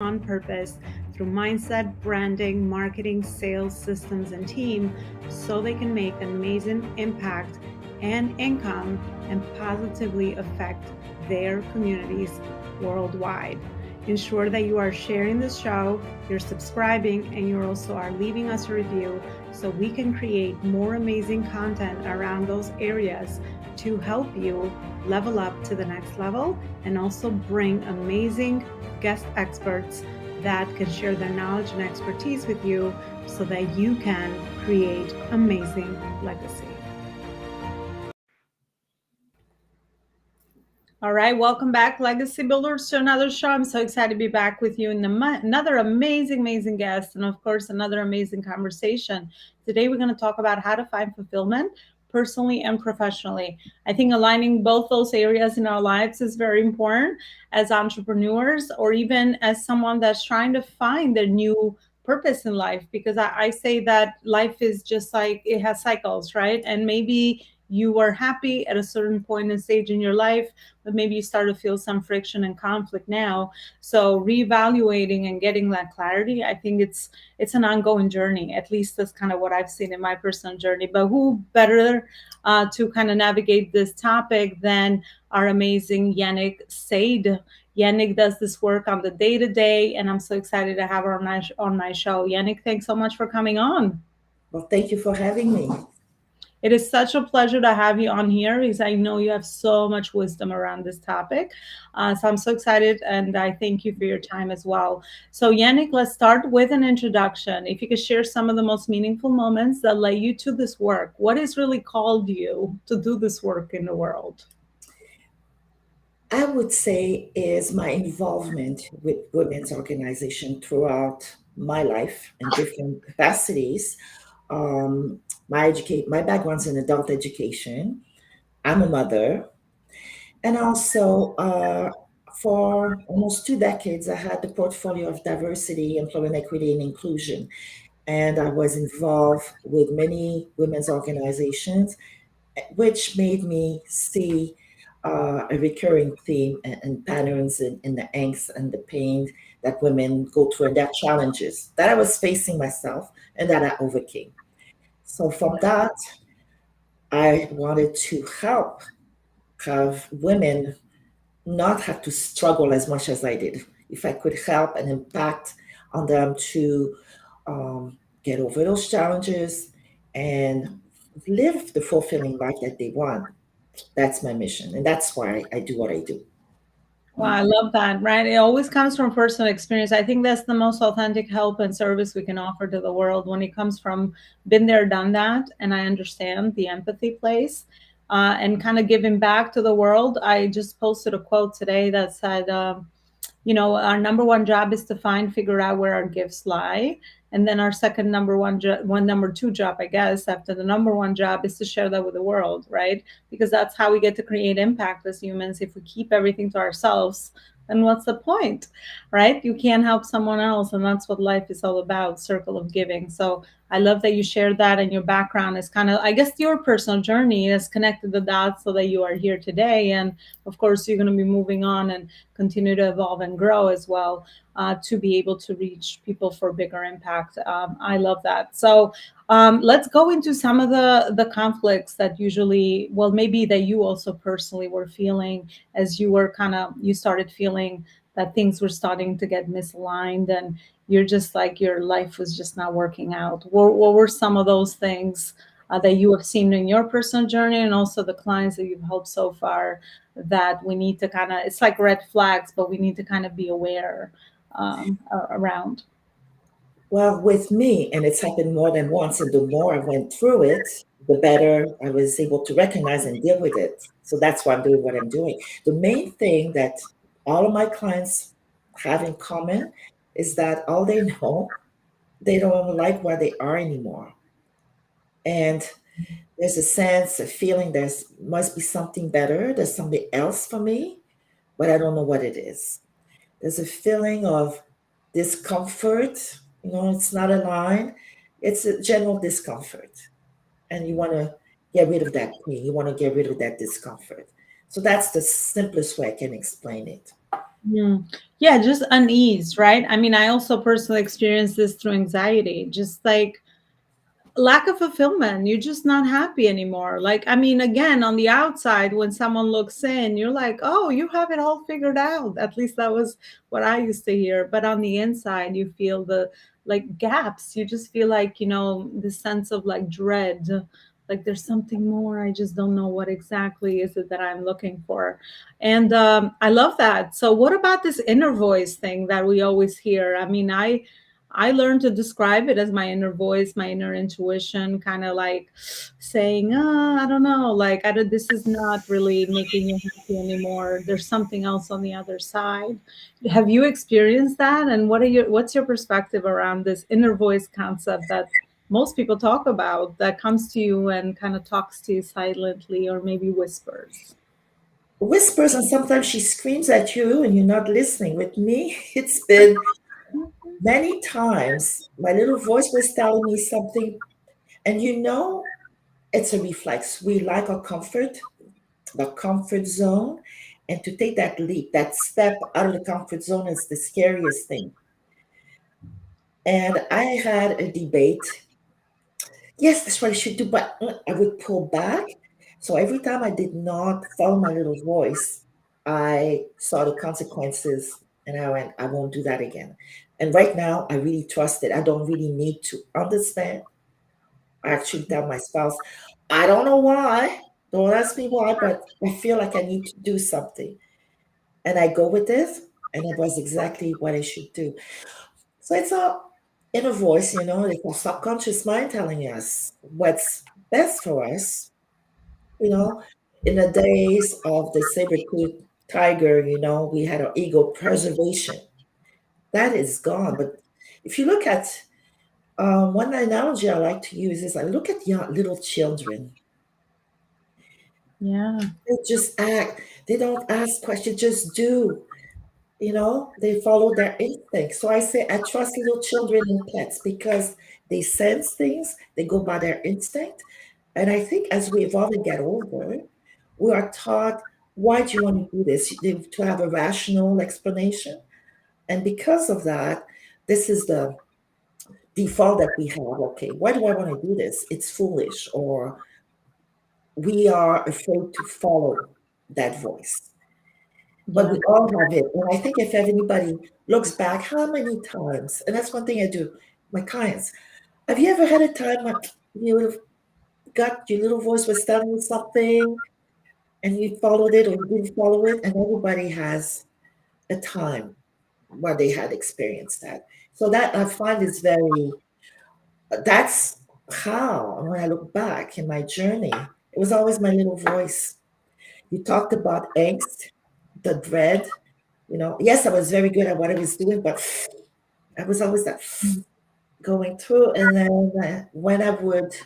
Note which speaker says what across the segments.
Speaker 1: on purpose through mindset, branding, marketing, sales, systems, and team so they can make an amazing impact and income and positively affect their communities worldwide. Ensure that you are sharing this show, you're subscribing, and you also are leaving us a review so we can create more amazing content around those areas to help you level up to the next level and also bring amazing guest experts that can share their knowledge and expertise with you so that you can create amazing legacy. All right, welcome back, Legacy Builders, to another show. I'm so excited to be back with you and another amazing guest, and of course, another amazing conversation. Today, we're going to talk about how to find fulfillment personally and professionally. I think aligning both those areas in our lives is very important as entrepreneurs or even as someone that's trying to find their new purpose in life, because I say that life is just like it has cycles, right? And maybe you were happy at a certain point and stage in your life, but maybe you start to feel some friction and conflict now. So reevaluating and getting that clarity, I think it's an ongoing journey. At least that's kind of what I've seen in my personal journey. But who better to kind of navigate this topic than our amazing Yanick Seide. Yanick does this work on the day to day, and I'm so excited to have her on my show. Yanick, thanks so much for coming on.
Speaker 2: Well, thank you for having me.
Speaker 1: It is such a pleasure to have you on here because I know you have so much wisdom around this topic. So I'm so excited and I thank you for your time as well. So, Yannick, let's start with an introduction. If you could share some of the most meaningful moments that led you to this work, what has really called you to do this work in the world?
Speaker 2: I would say is my involvement with women's organization throughout my life in different capacities. Um, my background's in adult education. I'm a mother, and also for almost 2 decades, I had the portfolio of diversity, employment equity, and inclusion, and I was involved with many women's organizations which made me see a recurring theme and patterns in the angst and the pain that women go through and their challenges that I was facing myself and that I overcame. So from that, I wanted to help have women not have to struggle as much as I did. If I could help and impact on them to get over those challenges and live the fulfilling life that they want. That's my mission. And that's why I do what I do.
Speaker 1: Wow, I love that, right? It always comes from personal experience. I think that's the most authentic help and service we can offer to the world when it comes from been there, done that. And I understand the empathy place and kind of giving back to the world. I just posted a quote today that said, our number one job is to figure out where our gifts lie. And then our second number two job, I guess, after the number one job is to share that with the world, right? Because that's how we get to create impact as humans. If we keep everything to ourselves, then what's the point, right? You can't help someone else. And that's what life is all about, circle of giving. So I love that you shared that, and your background is kind of, I guess, your personal journey has connected the dots so that you are here today. And of course, you're going to be moving on and continue to evolve and grow as well to be able to reach people for bigger impact. I love that. So let's go into some of the conflicts that usually, well, maybe that you also personally were feeling as you were you started feeling that things were starting to get misaligned and you're just like your life was just not working out. What were some of those things that you have seen in your personal journey and also the clients that you've helped so far that we need to it's like red flags, but we need to kind of be aware around?
Speaker 2: Well, with me, and it's happened more than once, and the more I went through it, the better I was able to recognize and deal with it. So that's why I'm doing what I'm doing. The main thing that all of my clients have in common is that all they know, they don't like where they are anymore. And there's a sense, a feeling there's must be something better, there's something else for me, but I don't know what it is. There's a feeling of discomfort. It's not aligned. It's a general discomfort. And you want to get rid of that pain. You want to get rid of that discomfort. So that's the simplest way I can explain it.
Speaker 1: Mm. Yeah, just unease, right? I mean, I also personally experienced this through anxiety, just like lack of fulfillment. You're just not happy anymore. Like, I mean, again, on the outside, when someone looks in, you're like, oh, you have it all figured out. At least that was what I used to hear. But on the inside, you feel the like gaps. You just feel like, the sense of like dread. Like there's something more. I just don't know what exactly is it that I'm looking for. And I love that. So, what about this inner voice thing that we always hear? I mean, I learned to describe it as my inner voice, my inner intuition, kind of like saying, I don't know, like this is not really making you happy anymore. There's something else on the other side. Have you experienced that? And what's your perspective around this inner voice concept that most people talk about that comes to you and kind of talks to you silently or maybe whispers?
Speaker 2: Whispers, and sometimes she screams at you and you're not listening. With me, it's been many times my little voice was telling me something, and it's a reflex. We like our comfort, the comfort zone, and to take that leap, that step out of the comfort zone is the scariest thing. And I had a debate. Yes, that's what I should do, but I would pull back. So every time I did not follow my little voice, I saw the consequences and I went, I won't do that again. And right now, I really trust it. I don't really need to understand. I actually tell my spouse, I don't know why. Don't ask me why, but I feel like I need to do something. And I go with this, and it was exactly what I should do. So it's our inner voice, it's our subconscious mind telling us what's best for us. You know, in the days of the saber-toothed tiger, we had our ego preservation. That is gone. But if you look at one analogy I like to use is I look at young little children.
Speaker 1: Yeah.
Speaker 2: They just act. They don't ask questions, just do. They follow their instincts. So I say I trust little children and pets because they sense things, they go by their instinct. And I think as we evolve and get older, we are taught, why do you want to do this? To have a rational explanation. And because of that, this is the default that we have. Okay, why do I want to do this? It's foolish, or we are afraid to follow that voice. But
Speaker 1: Yeah.
Speaker 2: we all have it. And I think if anybody looks back, how many times, and that's one thing I do, my clients, have you ever had a time when you would have got your little voice was telling you something and you followed it or you didn't follow it? And everybody has a time where they had experienced that. So that I find is that's how, when I look back in my journey, it was always my little voice. You talked about angst, the dread. Yes, I was very good at what I was doing, but I was always that going through. And then when I would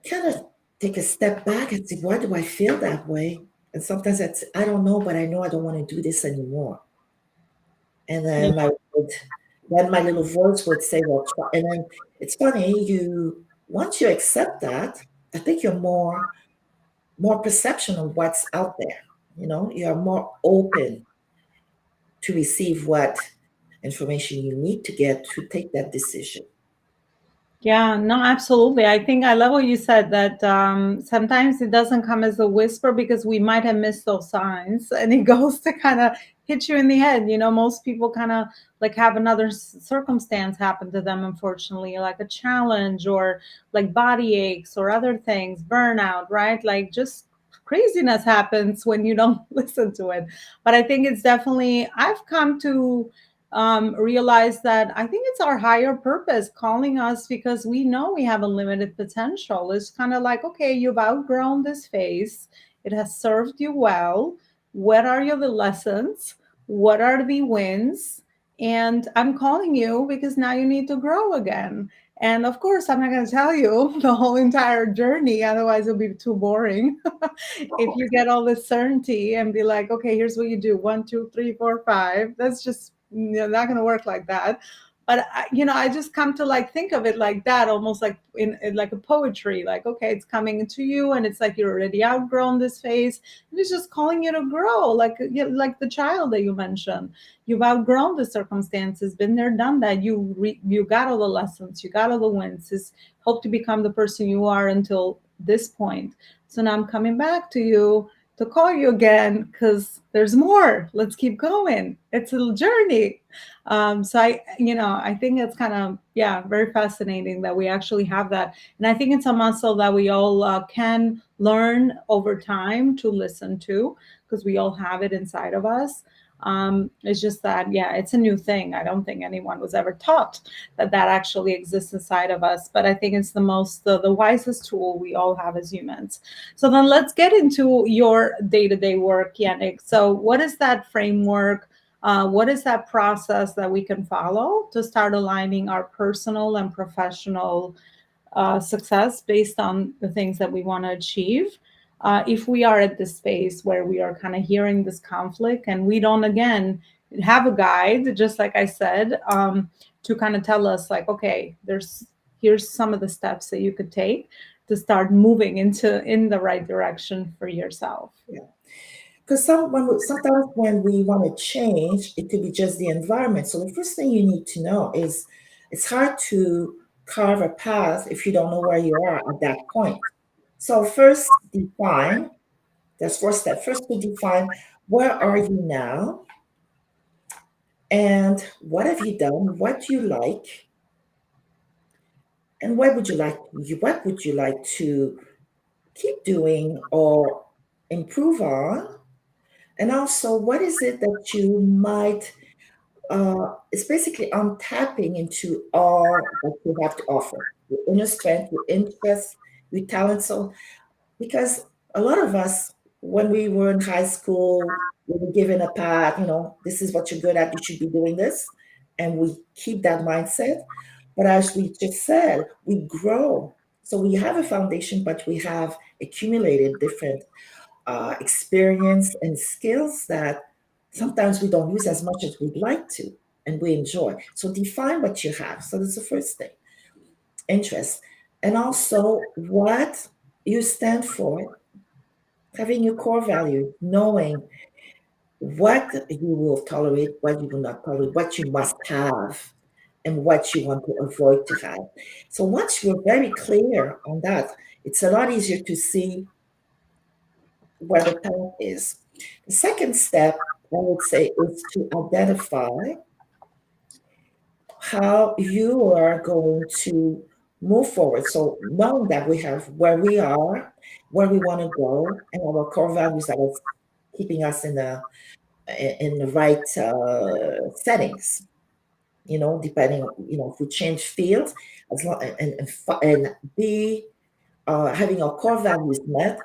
Speaker 2: kind of take a step back and say, why do I feel that way? And sometimes I don't know, but I know I don't want to do this anymore. And
Speaker 1: Yeah.
Speaker 2: then my little voice would say, well, try. And then it's funny, once you accept that, I think you're more perception of what's out there. You're more open to receive what information you need to get to take that decision.
Speaker 1: Yeah, no, absolutely. I think I love what you said that sometimes it doesn't come as a whisper because we might have missed those signs and it goes to kind of hit you in the head. Most people kind of like have another circumstance happen to them, unfortunately, like a challenge or like body aches or other things, burnout, right? Like just craziness happens when you don't listen to it. But I think it's definitely, I've come to realize that I think it's our higher purpose calling us because we know we have a limited potential. It's kind of like, okay, you've outgrown this phase, it has served you well. What are your the lessons? What are the wins? And I'm calling you because now you need to grow again. And of course, I'm not going to tell you the whole entire journey, otherwise, it'll be too boring. If you get all this certainty and be like, okay, here's what you do 1, 2, 3, 4, 5, that's just not going to work like that. But I just come to like think of it like that, almost like in like a poetry, like, okay, it's coming into you, and it's like you're already outgrown this phase, and it's just calling you to grow, like, like the child that you mentioned. You've outgrown the circumstances, been there, done that. You got all the lessons, you got all the wins. It's hope to become the person you are until this point. So now I'm coming back to you to call you again because there's more. Let's keep going. It's a journey. So I think it's kind of, yeah, very fascinating that we actually have that. And I think it's a muscle that we all can learn over time to listen to, because we all have it inside of us. It's just that, yeah, it's a new thing. I don't think anyone was ever taught that that actually exists inside of us. But I think it's the wisest tool we all have as humans. So then let's get into your day to day work, Yannick. So, what is that framework? What is that process that we can follow to start aligning our personal and professional success based on the things that we want to achieve? If we are at this space where we are kind of hearing this conflict and we don't, again, have a guide, just like I said, to kind of tell us, like, okay, here's some of the steps that you could take to start moving in the right direction for yourself.
Speaker 2: Yeah. Because sometimes when we want to change, it could be just the environment. So the first thing you need to know is it's hard to carve a path if you don't know where you are at that point. So first define, that's first step. First to define where are you now and what have you done, what do you like, and what would you like to keep doing or improve on? And also, what is it that you might, it's basically untapping into all that you have to offer your inner strength, your interests, your talent. So, because a lot of us, when we were in high school, we were given a path, this is what you're good at, you should be doing this. And we keep that mindset. But as we just said, we grow. So we have a foundation, but we have accumulated different experience and skills that sometimes we don't use as much as we'd like to, and we enjoy. So define what you have. So that's the first thing, interest. And also what you stand for, having your core value, knowing what you will tolerate, what you will not tolerate, what you must have, and what you want to avoid to have. So once you're very clear on that, it's a lot easier to see where the path is. The second step, I would say, is to identify how you are going to move forward. So knowing that we have where we are, where we want to go, and our core values that are keeping us in the right settings. Depending on if we change fields, as long and be having our core values met,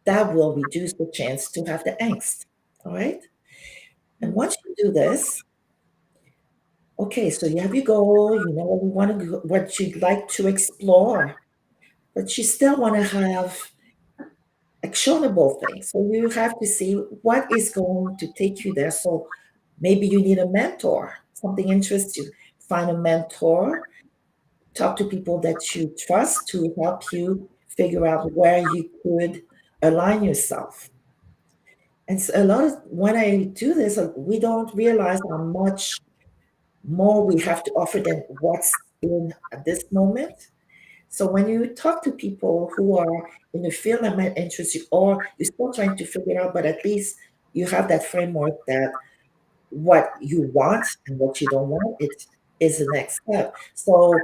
Speaker 2: that will reduce the chance to have the angst. All right. And once you do this, okay, so you have your goal, you know what you want to, what you'd like to explore, but you still want to have actionable things. So you have to see what is going to take you there. So maybe you need a mentor, something interests you. Find a mentor, talk to people that you trust to help you figure out where you could align yourself. And so a lot of when I do this, we don't realize how much more we have to offer than what's in at this moment. So when you talk to people who are in the field that might interest you, or you're still trying to figure it out, but at least you have that framework that what you want and what you don't want, it is the next step. So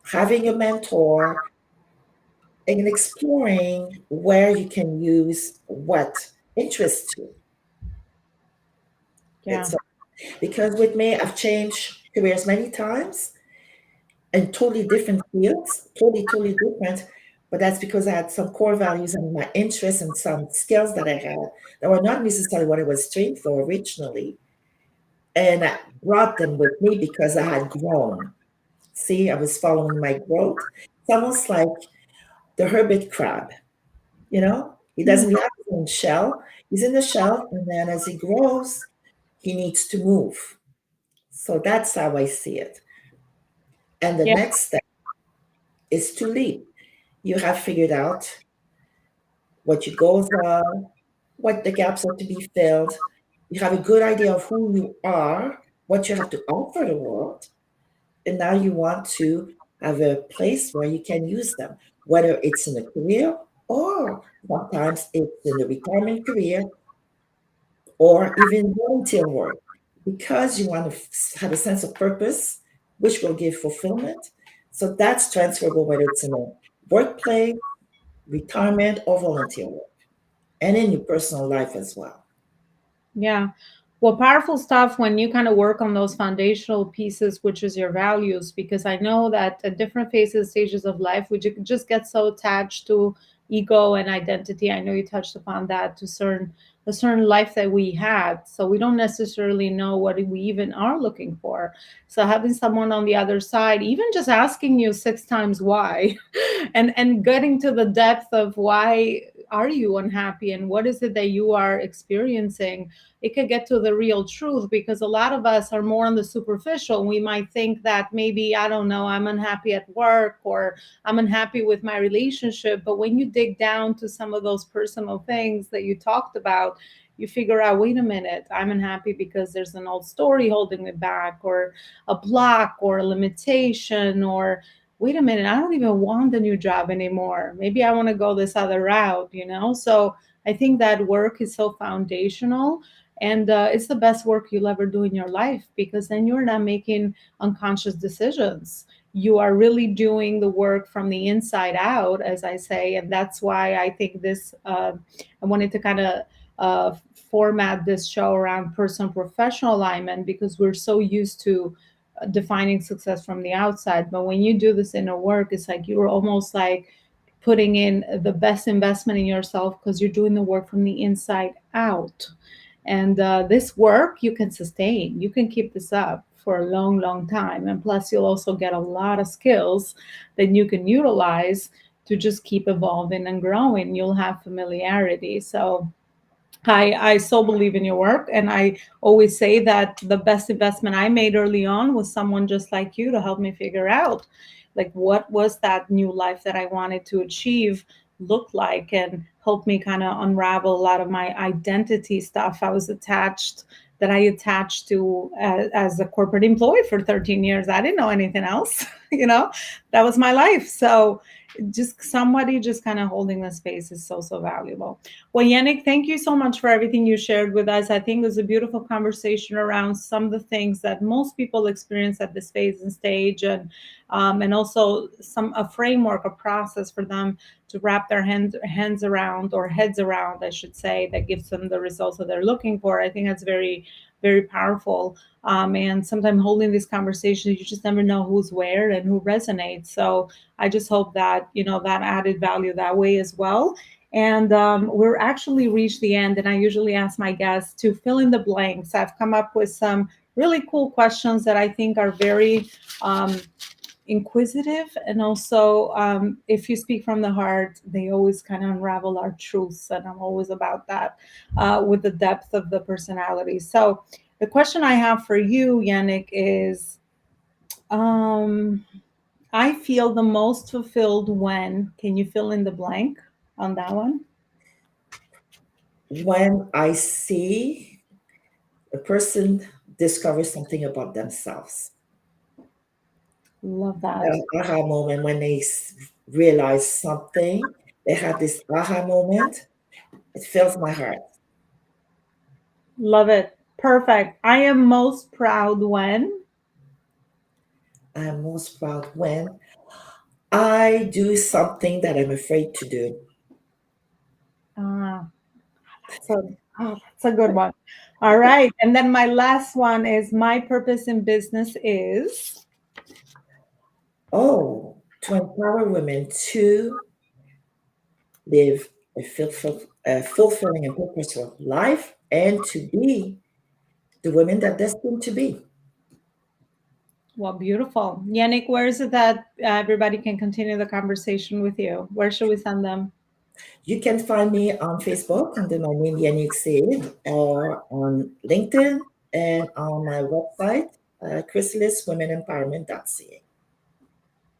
Speaker 2: having a mentor and exploring where you can use what interests you.
Speaker 1: Yeah.
Speaker 2: It's because with me, I've changed careers many times in totally different fields, totally different. But that's because I had some core values and my interests and some skills that I had that were not necessarily what I was trained for originally. And I brought them with me because I had grown. See, I was following my growth. It's almost like the hermit crab, he
Speaker 1: Mm.
Speaker 2: doesn't have his own shell. He's in the shell, and then as he grows, he needs to move. So that's how I see it. And the
Speaker 1: Yeah.
Speaker 2: next step is to lead. You have figured out what your goals are, what the gaps are to be filled. You have a good idea of who you are, what you have to offer the world, and now you want to have a place where you can use them, whether it's in a career or sometimes it's in a retirement career or even volunteer work, because you want to have a sense of purpose, which will give fulfillment. So that's transferable, whether it's in a workplace, retirement, or volunteer work, and in your personal life as well.
Speaker 1: Yeah. Well, powerful stuff when you kind of work on those foundational pieces, which is your values, because I know that at different phases, stages of life, we just get so attached to ego and identity. I know you touched upon that to certain a certain life that we had. So we don't necessarily know what we even are looking for. So having someone on the other side, even just asking you 6 times why, and getting to the depth of why are you unhappy and what is it that you are experiencing, it could get to the real truth, because a lot of us are more on the superficial. We might think that maybe, I don't know, I'm unhappy at work or I'm unhappy with my relationship. But when you dig down to some of those personal things that you talked about, you figure out, wait a minute, I'm unhappy because there's an old story holding me back, or a block, or a limitation, or wait a minute, I don't even want the new job anymore. Maybe I want to go this other route. So I think that work is so foundational, and it's the best work you'll ever do in your life, because then you're not making unconscious decisions. You are really doing the work from the inside out, as I say. And that's why I think this, I wanted to kind of format this show around personal professional alignment, because we're so used to defining success from the outside. But when you do this inner work, it's like you're almost like putting in the best investment in yourself, because you're doing the work from the inside out. And this work you can sustain. You can keep this up for a long, long time. And plus, you'll also get a lot of skills that you can utilize to just keep evolving and growing. You'll have familiarity. So I so believe in your work. And I always say that the best investment I made early on was someone just like you to help me figure out, like, what was that new life that I wanted to achieve look like, and help me kind of unravel a lot of my identity stuff that I attached to as a corporate employee for 13 years. I didn't know anything else. That was my life. So just somebody just kind of holding the space is so, so valuable. Well, Yannick, thank you so much for everything you shared with us. I think it was a beautiful conversation around some of the things that most people experience at this phase and stage, and also a framework, a process for them to wrap their hands around, or heads around, I should say, that gives them the results that they're looking for. I think that's very, very powerful. And sometimes holding these conversations, you just never know who's where and who resonates. So I just hope that that added value that way as well. And we're actually reached the end, and I usually ask my guests to fill in the blanks. I've come up with some really cool questions that I think are very inquisitive, and also, if you speak from the heart, they always kind of unravel our truths. And I'm always about that, with the depth of the personality. So, the question I have for you, Yannick, is um, I feel the most fulfilled when. Can you fill in the blank on that one?
Speaker 2: When I see a person discover something about themselves,
Speaker 1: Love that.
Speaker 2: an aha moment when they realize something, they have this aha moment, it fills my heart.
Speaker 1: Love it. Perfect. I am most proud when.
Speaker 2: I'm most proud when I do something that I'm afraid to do.
Speaker 1: Ah, that's a good one. All right. And then my last one is my purpose in business is.
Speaker 2: Oh, to empower women to live a fulfilling and purposeful life and to be the women that they're destined to be.
Speaker 1: Well, beautiful. Yannick, where is it that everybody can continue the conversation with you? Where should we send them?
Speaker 2: You can find me on Facebook under my name Yanick Seide or on LinkedIn and on my website. chrysaliswomenempowerment.ca.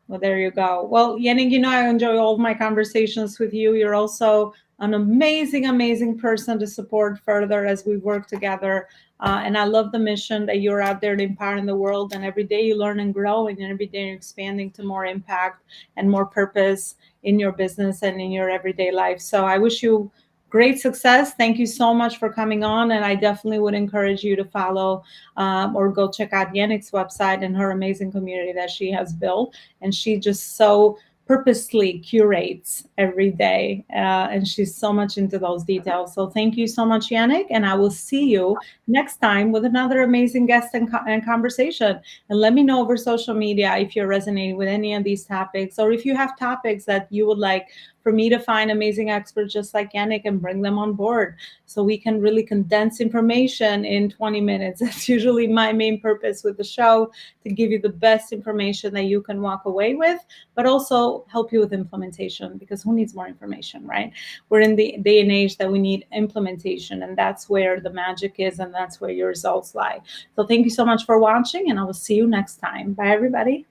Speaker 1: Well, there you go. Well, Yannick, I enjoy all of my conversations with you. You're also an amazing, amazing person to support further as we work together. And I love the mission that you're out there to empowering the world. And every day you learn and grow, and every day you're expanding to more impact and more purpose in your business and in your everyday life. So I wish you great success. Thank you so much for coming on. And I definitely would encourage you to follow or go check out Yannick's website and her amazing community that she has built, and she just so purposely curates every day, and she's so much into those details. So thank you so much, Yannick, and I will see you next time with another amazing guest and conversation. And let me know over social media if you're resonating with any of these topics, or if you have topics that you would like for me to find amazing experts just like Yannick and bring them on board so we can really condense information in 20 minutes. That's usually my main purpose with the show, to give you the best information that you can walk away with, but also help you with implementation, because who needs more information, right? We're in the day and age that we need implementation, and that's where the magic is, and that's where your results lie. So thank you so much for watching, and I will see you next time. Bye, everybody.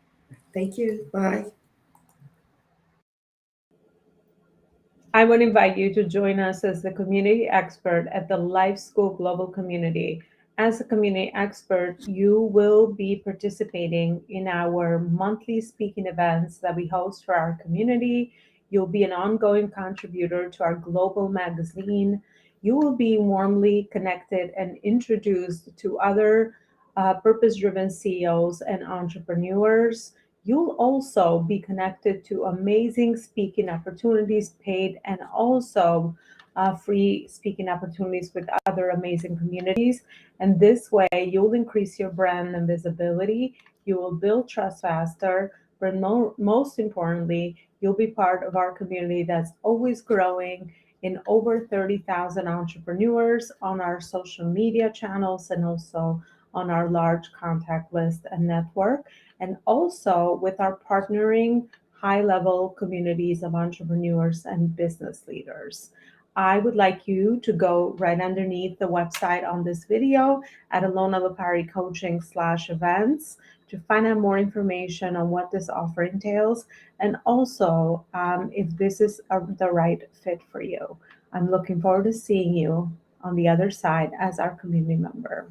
Speaker 2: Thank you. Bye.
Speaker 1: I would invite you to join us as the community expert at the Life School Global Community. As a community expert, you will be participating in our monthly speaking events that we host for our community. You'll be an ongoing contributor to our global magazine. You will be warmly connected and introduced to other purpose driven CEOs and entrepreneurs. You'll also be connected to amazing speaking opportunities, paid and also free speaking opportunities with other amazing communities. And this way, you'll increase your brand and visibility. You will build trust faster. But most importantly, you'll be part of our community that's always growing in over 30,000 entrepreneurs on our social media channels, and also on our large contact list and network, and also with our partnering high level communities of entrepreneurs and business leaders. I would like you to go right underneath the website on this video at Elona Lopari Coaching /events to find out more information on what this offer entails, and also if this is the right fit for you. I'm looking forward to seeing you on the other side as our community member.